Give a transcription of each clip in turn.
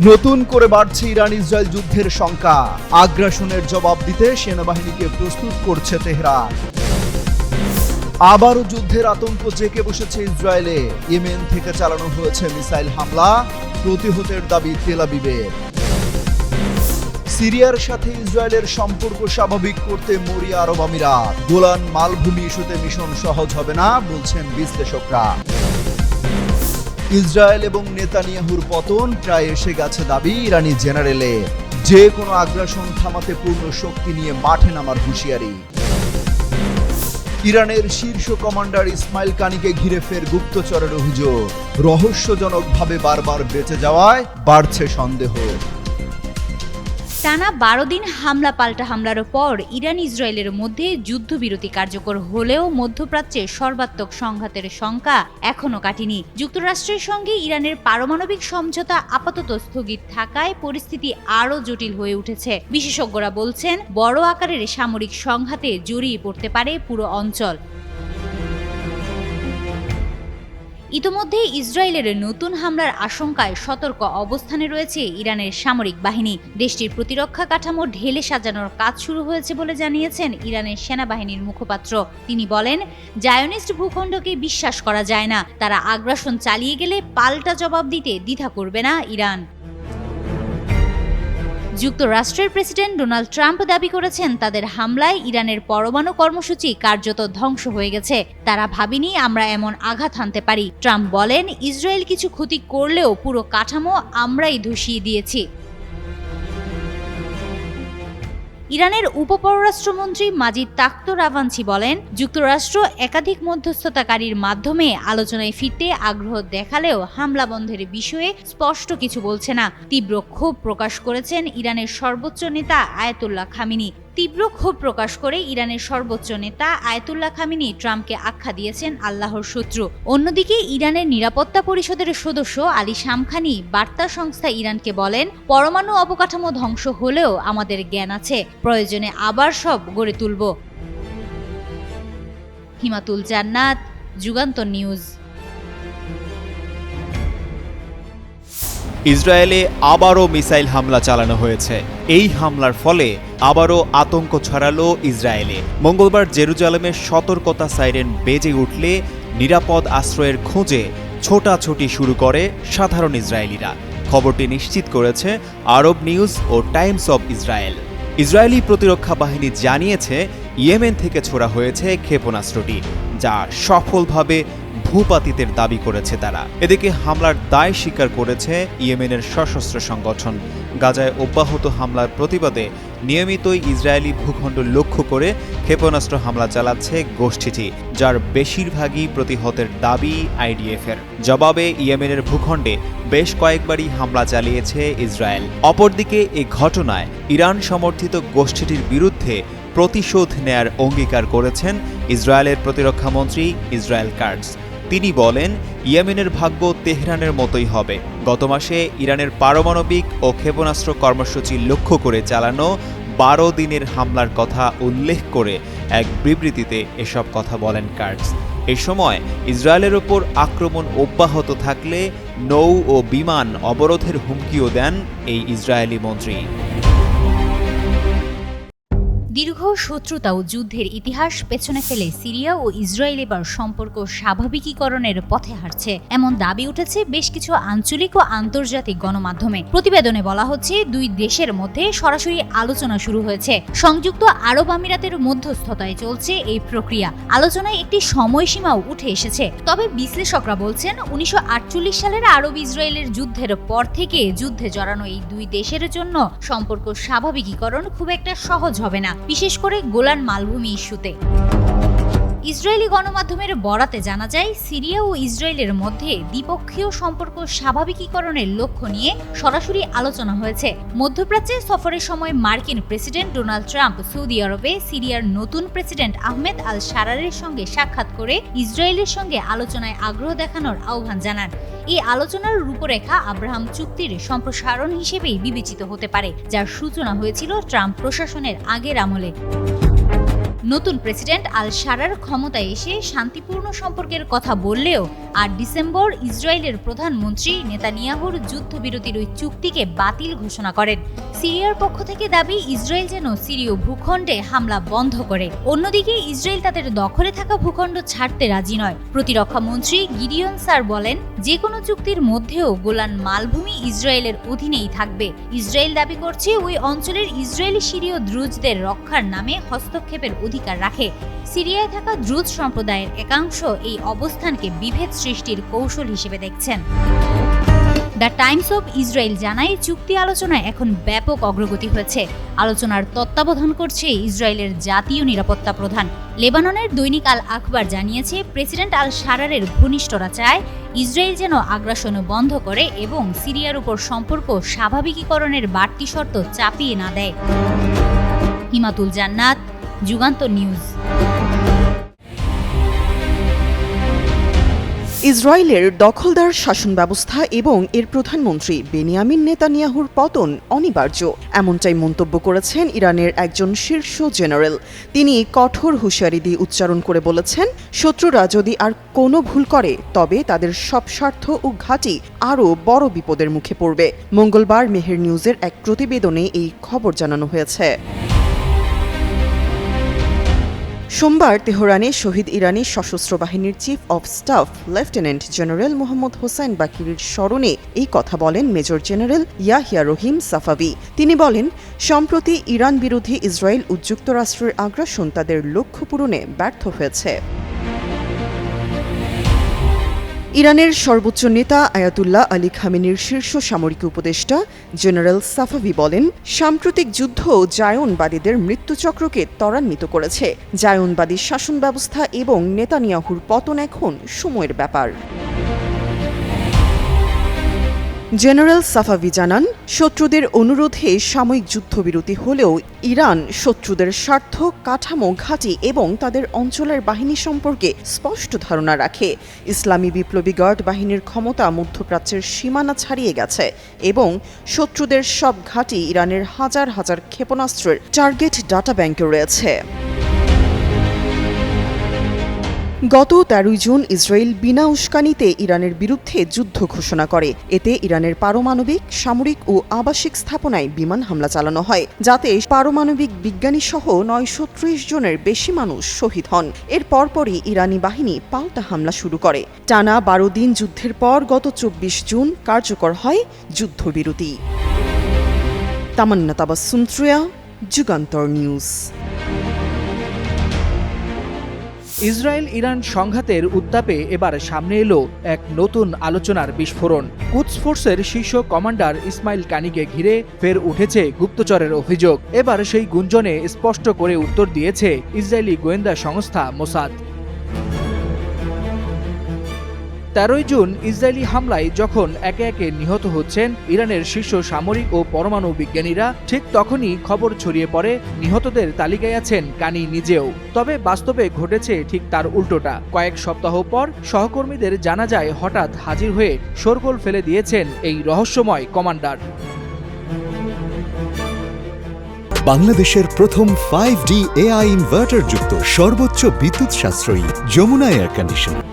নতুন করে বাড়ছে ইরান ইসরায়েল যুদ্ধের শঙ্কা। আগ্রাসনের জবাব দিতে সেনাবাহিনীকে প্রস্তুত করছে তেহরান। আবারও যুদ্ধের আতঙ্ক জেঁকে বসেছে ইসরায়েলে। ইয়েমেন থেকে চালানো হয়েছে মিসাইল হামলা, প্রতিহতের দাবি তেল আবিবের। সিরিয়ার সাথে ইসরায়েলের সম্পর্ক স্বাভাবিক করতে মরিয়া আরব আমিরাত। গোলান মালভূমি ইস্যুতে মিশন সহজ হবে না বলছেন বিশ্লেষকরা। ইসরায়েল এবং নেতানিয়াহুর পতন প্রায় এসে গেছে দাবি ইরানি জেনারেলের। যে কোনো আগ্রাসন থামাতে পূর্ণ শক্তি নিয়ে মাঠে নামার হুঁশিয়ারি। ইরানের শীর্ষ কমান্ডার ইসমাইল কানিকে ঘিরে ফের গুপ্তচরের অভিযোগ। রহস্যজনকভাবে বারবার বেঁচে যাওয়ায় বাড়ছে সন্দেহ। টানা 12 দিন হামলা পাল্টা হামলার পর ইরান ইসরায়েলের মধ্যে যুদ্ধবিরতি কার্যকর হলেও মধ্যপ্রাচ্যে সর্বাত্মক সংঘাতের শঙ্কা এখনো কাটেনি। যুক্তরাষ্ট্রের সঙ্গে ইরানের পারমাণবিক সমঝোতা আপাতত স্থগিত থাকায় পরিস্থিতি আরও জটিল হয়ে উঠেছে। বিশেষজ্ঞরা বলছেন, বড় আকারের সামরিক সংঘাতে জড়িয়ে পড়তে পারে পুরো অঞ্চল। ইতোমধ্যে ইসরায়েলের নতুন হামলার আশঙ্কায় সতর্ক অবস্থানে রয়েছে ইরানের সামরিক বাহিনী। দেশটির প্রতিরক্ষা কাঠামো ঢেলে সাজানোর কাজ শুরু হয়েছে বলে জানিয়েছেন ইরানের সেনাবাহিনীর মুখপাত্র। তিনি বলেন, জায়নিস্ট ভূখণ্ডকে বিশ্বাস করা যায় না। তারা আগ্রাসন চালিয়ে গেলে পাল্টা জবাব দিতে দ্বিধা করবে না ইরান। যুক্তরাষ্ট্রের প্রেসিডেন্ট ডোনাল্ড ট্রাম্প দাবি করেছেন, তাদের হামলায় ইরানের পরমাণু কর্মসূচি কার্যত ধ্বংস হয়ে গেছে। তারা ভাবেনি আমরা এমন আঘাত হানতে পারি। ট্রাম্প বলেন, ইসরায়েল কিছু ক্ষতি করলেও পুরো কাঠামো আমরাই ধসিয়ে দিয়েছি। ইরানের উপপররাষ্ট্রমন্ত্রী মাজিদ তাখতরাভানচি বলেন, যুক্তরাষ্ট্র একাধিক মধ্যস্থতাকারীর মাধ্যমে আলোচনায় ফিরতে আগ্রহ দেখালেও হামলা বন্ধের বিষয়ে স্পষ্ট কিছু বলছে না। তীব্র ক্ষোভ প্রকাশ করেছেন ইরানের সর্বোচ্চ নেতা আয়াতুল্লাহ খামেনি। ট্রাম্পকে আখ্যা দিয়েছেন আল্লাহর শত্রু। অন্যদিকে ইরানের নিরাপত্তা পরিষদের সদস্য আলী শামখানি বার্তা সংস্থা ইরানকে বলেন, পরমাণু অবকাঠামো ধ্বংস হলেও আমাদের জ্ঞান আছে, প্রয়োজনে আবার সব গড়ে তুলব। হিমাতুল জান্নাত, যুগান্তর নিউজ। ইসরায়েলে আবারও মিসাইল হামলা চালানো হয়েছে। এই হামলার ফলে আবারও আতঙ্ক ছড়ালো ইসরায়েলে। মঙ্গলবার জেরুজালেমের সতর্কতা সাইরেন বেজে উঠলে নিরাপদ আশ্রয়ের খোঁজে ছোটাছুটি শুরু করে সাধারণ ইসরায়েলিরা। খবরটি নিশ্চিত করেছে আরব নিউজ ও টাইমস অব ইসরায়েল। ইসরায়েলি প্রতিরক্ষা বাহিনী জানিয়েছে, ইয়েমেন থেকে ছোড়া হয়েছে ক্ষেপণাস্ত্রটি, যা সফলভাবে ভূপাতিতের দাবি করেছে তারা। এদিকে হামলার দায় স্বীকার করেছে ইয়েমেনের সশস্ত্র সংগঠন। গাজায় অব্যাহত হামলার প্রতিবাদে নিয়মিতই ইসরায়েলি ভূখণ্ড লক্ষ্য করে ক্ষেপণাস্ত্র হামলা চালাচ্ছে গোষ্ঠীটি, যার বেশিরভাগই প্রতিহতের দাবি আইডিএফের। জবাবে ইয়েমেনের ভূখণ্ডে বেশ কয়েকবারই হামলা চালিয়েছে ইসরায়েল। অপরদিকে এ ঘটনায় ইরান সমর্থিত গোষ্ঠীটির বিরুদ্ধে প্রতিশোধ নেয়ার অঙ্গীকার করেছেন ইসরায়েলের প্রতিরক্ষামন্ত্রী ইসরায়েল কাটজ। তিনি বলেন, ইয়েমেনের ভাগ্য তেহরানের মতোই হবে। গত মাসে ইরানের পারমাণবিক ও ক্ষেপণাস্ত্র কর্মসূচি লক্ষ্য করে চালানো 12 দিনের হামলার কথা উল্লেখ করে এক বিবৃতিতে এসব কথা বলেন কাটজ। এ সময় ইসরায়েলের ওপর আক্রমণ অব্যাহত থাকলে নৌ ও বিমান অবরোধের হুমকিও দেন এই ইসরায়েলি মন্ত্রী। দীর্ঘ শত্রুতা ও যুদ্ধের ইতিহাস পেছনে ফেলে সিরিয়া ও ইসরায়েল এবার সম্পর্ক স্বাভাবিকীকরণের পথে হাঁটছে, এমন দাবি উঠেছে বেশ কিছু আঞ্চলিক ও আন্তর্জাতিক গণমাধ্যমে। প্রতিবেদনে বলা হচ্ছে, দুই দেশের মধ্যে সরাসরি আলোচনা শুরু হয়েছে। সংযুক্ত আরব আমিরাতের মধ্যস্থতায় চলছে এই প্রক্রিয়া। আলোচনায় একটি সময়সীমাও উঠে এসেছে। তবে বিশ্লেষকরা বলছেন, 1948 সালের আরব ইসরায়েলের যুদ্ধের পর থেকে যুদ্ধে জড়ানো এই দুই দেশের জন্য সম্পর্ক স্বাভাবিকীকরণ খুব একটা সহজ হবে না, বিশেষ করে গোলান মালভূমি ইস্যুতে। ইসরায়েলি গণমাধ্যমের বরাতে জানা যায়, সিরিয়া ও ইসরায়েলের মধ্যে দ্বিপক্ষীয় সম্পর্ক স্বাভাবিকীকরণের লক্ষ্য নিয়ে সরাসরি আলোচনা হয়েছে। মধ্যপ্রাচ্যে সফরের সময় মার্কিন প্রেসিডেন্ট ডোনাল্ড ট্রাম্প সৌদি আরবে সিরিয়ার নতুন প্রেসিডেন্ট আহমেদ আল শারারের সঙ্গে সাক্ষাৎ করে ইসরায়েলের সঙ্গে আলোচনায় আগ্রহ দেখানোর আহ্বান জানান। এই আলোচনার রূপরেখা আব্রাহাম চুক্তির সম্প্রসারণ হিসেবেই বিবেচিত হতে পারে, যার সূচনা হয়েছিল ট্রাম্প প্রশাসনের আগের আমলে। নতুন প্রেসিডেন্ট আল শারার ক্ষমতায় এসে শান্তিপূর্ণ সম্পর্কের কথা বললেও ৮ ডিসেম্বর ইসরায়েলের প্রধানমন্ত্রী নেতানিয়াহুর যুদ্ধবিরতির ওই চুক্তিকে বাতিল ঘোষণা করেন। সিরিয়ার পক্ষ থেকে দাবি ইসরায়েল যেন সিরীয় ভূখণ্ডে হামলা বন্ধ করে। অন্যদিকে ইসরায়েল তাদের দখলে থাকা ভূখণ্ড ছাড়তে রাজি নয়। প্রতিরক্ষা মন্ত্রী গিডিয়ন স্যার বলেন, যে কোনো চুক্তির মধ্যেও গোলান মালভূমি ইসরায়েলের অধীনেই থাকবে। ইসরায়েল দাবি করছে ওই অঞ্চলের ইসরায়েলি সিরীয় দ্রুজদের রক্ষার নামে হস্তক্ষেপের অধিকার রাখে। সিরিয়ায় থাকা দ্রুজ সম্প্রদায়ের একাংশ এই অবস্থানকে বিভেদ সৃষ্টির কৌশল হিসেবে দেখছেন। দ্য টাইমস অব ইসরায়েল জানায়, চুক্তি আলোচনায় এখন ব্যাপক অগ্রগতি হয়েছে। আলোচনার তত্ত্বাবধান করছে ইসরায়েলের জাতীয় নিরাপত্তা প্রধান। লেবাননের দৈনিক আল আখবার জানিয়েছে, প্রেসিডেন্ট আল শারারের ঘনিষ্ঠরা চায় ইসরায়েল যেন আগ্রাসন বন্ধ করে এবং সিরিয়ার উপর সম্পর্ক স্বাভাবিকীকরণের বাড়তি শর্ত চাপিয়ে না দেয়। হিমাতুল জান্নাত, যুগান্তর নিউজ। ইসরায়েলের দখলদার শাসন ব্যবস্থা এবং এর প্রধানমন্ত্রী বেনিয়ামিন নেতানিয়াহুর পতন অনিবার্য, এমনটাই মন্তব্য করেছেন ইরানের একজন শীর্ষ জেনারেল। তিনি কঠোর হুঁশিয়ারি দিয়ে উচ্চারণ করে বলেছেন, শত্রুরা যদি আর কোনো ভুল করে তবে তাদের সব স্বার্থ ও ঘাঁটি আরও বড় বিপদের মুখে পড়বে। মঙ্গলবার মেহের নিউজের এক প্রতিবেদনে এই খবর জানানো হয়েছে। সোমবার তেহরানে শহীদ ইরানি সশস্ত্র বাহিনীর chief of staff lieutenant general Mohammad Hossein বাকিরের স্মরণে এই কথা বলেন major general Yahya Rahim Safavi. তিনি বলেন, সম্প্রতি ইরান বিরোধী ইসরায়েল ও যুক্তরাষ্ট্রের আগ্রাসন তাদের লক্ষ্য পূরণে ব্যর্থ হয়েছে। ইরানের সর্বোচ্চ নেতা আয়াতুল্লাহ আলী খামেনির শীর্ষ সামরিক উপদেষ্টা জেনারেল সাফাভি বলেন, সাম্প্রতিক যুদ্ধ জায়নবাদীদের মৃত্যুচক্রকে ত্বরান্বিত করেছে। জায়নবাদী শাসন ব্যবস্থা এবং নেতানিয়াহুর পতন এখন সময়ের ব্যাপার। জেনারেল সাফাভি জানান, শত্রুদের অনুরোধে সাময়িক যুদ্ধবিরতি হলেও ইরান শত্রুদের স্বার্থ, কাঠামো, ঘাঁটি এবং তাদের অঞ্চলের বাহিনী সম্পর্কে স্পষ্ট ধারণা রাখে। ইসলামী বিপ্লবী গার্ড বাহিনীর ক্ষমতা মধ্যপ্রাচ্যের সীমানা ছাড়িয়ে গেছে এবং শত্রুদের সব ঘাঁটি ইরানের হাজার হাজার ক্ষেপণাস্ত্রের টার্গেট ডাটা ব্যাংকে রয়েছে। গত ১৩ জুন ইসরায়েল বিনা উস্কানিতে ইরানের বিরুদ্ধে যুদ্ধ ঘোষণা করে। এতে ইরানের পারমাণবিক, সামরিক ও আবাসিক স্থাপনায় বিমান হামলা চালানো হয়, যাতে পারমাণবিক বিজ্ঞানী সহ ৯৩০ জনের বেশি মানুষ শহীদ হন। এর পরপরই ইরানি বাহিনী পাল্টা হামলা শুরু করে। টানা ১২ দিন যুদ্ধের পর গত ২৪ জুন কার্যকর হয় যুদ্ধবিরতি। Tamanna Tabassum Triya, Jugantor news. Israel Iran সংঘাতের উত্তাপে এবার সামনে এলো এক নতুন আলোচনার বিস্ফোরণ। কুদস ফোর্সের শীর্ষ কমান্ডার ইসমাইল কানিকে ঘিরে ফের উঠেছে গুপ্তচরের অভিযোগ। এবার সেই গুঞ্জনে স্পষ্ট করে উত্তর দিয়েছে ইসরায়েলি গোয়েন্দা সংস্থা মোসাদ। ১৩ জুন ইসরায়েলি হামলায় যখন একে একে নিহত হচ্ছেন ইরানের শীর্ষ সামরিক ও পরমাণু বিজ্ঞানীরা, ঠিক তখনই খবর ছড়িয়ে পড়ে নিহতদের তালিকায় আছেন কানি নিজেও। তবে বাস্তবে ঘটেছে ঠিক তার উল্টোটা। কয়েক সপ্তাহ পর সহকর্মীদের জানাজায় হঠাৎ হাজির হয়ে শোরগোল ফেলে দিয়েছেন এই রহস্যময় কমান্ডার। বাংলাদেশের প্রথম 5D AI ইনভার্টার যুক্ত সর্বোচ্চ বিদ্যুৎ সাশ্রয়ী যমুনা এয়ার কন্ডিশনার।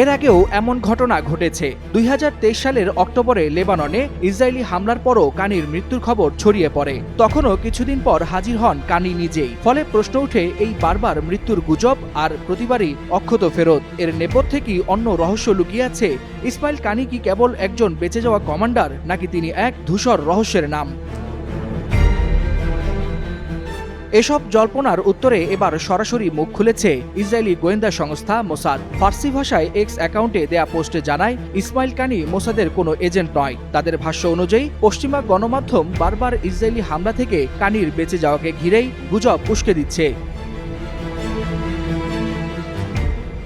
এর আগেও এমন ঘটনা ঘটেছে। ২০২৩ সালের অক্টোবরে লেবাননে ইসরায়েলি হামলার পরও কানির মৃত্যুর খবর ছড়িয়ে পড়ে। তখনও কিছুদিন পর হাজির হন কানি নিজেই। ফলে প্রশ্ন ওঠে, এই বারবার মৃত্যুর গুজব আর প্রতিবারই অক্ষত ফেরত, এর নেপথ্যে কি অন্য রহস্য লুকিয়ে আছে? ইসমাইল কানি কি কেবল একজন বেঁচে যাওয়া কমান্ডার, নাকি তিনি এক ধূসর রহস্যের নাম? এসব জল্পনার উত্তরে এবার সরাসরি মুখ খুলেছে ইসরায়েলি গোয়েন্দা সংস্থা মোসাদ। ফার্সি ভাষায় এক্স অ্যাকাউন্টে দেয়া পোস্টে জানায়, ইসমাইল কানি মোসাদের কোনো এজেন্ট নয়। তাদের ভাষ্য অনুযায়ী পশ্চিমা গণমাধ্যম বারবার ইসরায়েলি হামলা থেকে কানির বেঁচে যাওয়াকে ঘিরেই গুজব উস্কে দিচ্ছে।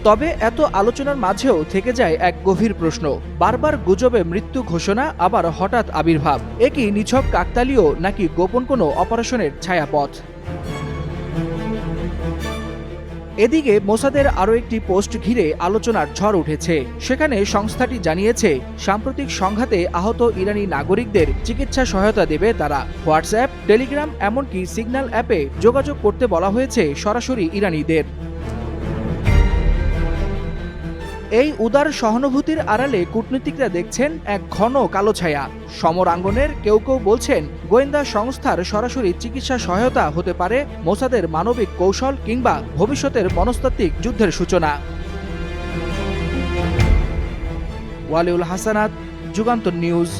তবে এত আলোচনার মাঝেও থেকে যায় এক গভীর প্রশ্ন। বারবার গুজবে মৃত্যু ঘোষণা, আবার হঠাৎ আবির্ভাব। এ কি নিছক কাকতালীয়, নাকি গোপন কোনো অপারেশনের ছায়াপথ? এদিকে মোসাদের আরও একটি পোস্ট ঘিরে আলোচনার ঝড় উঠেছে। সেখানে সংস্থাটি জানিয়েছে সাম্প্রতিক সংঘাতে আহত ইরানি নাগরিকদের চিকিৎসা সহায়তা দেবে তারা। হোয়াটসঅ্যাপ, টেলিগ্রাম এমনকি সিগন্যাল অ্যাপে যোগাযোগ করতে বলা হয়েছে সরাসরি ইরানিদের। এই উদার সহানুভূতির আড়ালে কূটনীতিকরা দেখছেন এক ঘন কালো ছায়া। সমরাঙ্গনের কেউ কেউ বলছেন গোয়েন্দা সংস্থার সরাসরি চিকিৎসা সহায়তা হতে পারে মোসাদের মানবিক কৌশল কিংবা ভবিষ্যতের মনস্তাত্ত্বিক যুদ্ধের সূচনা। ওয়ালিউল হাসানাত, যুগান্তর নিউজ।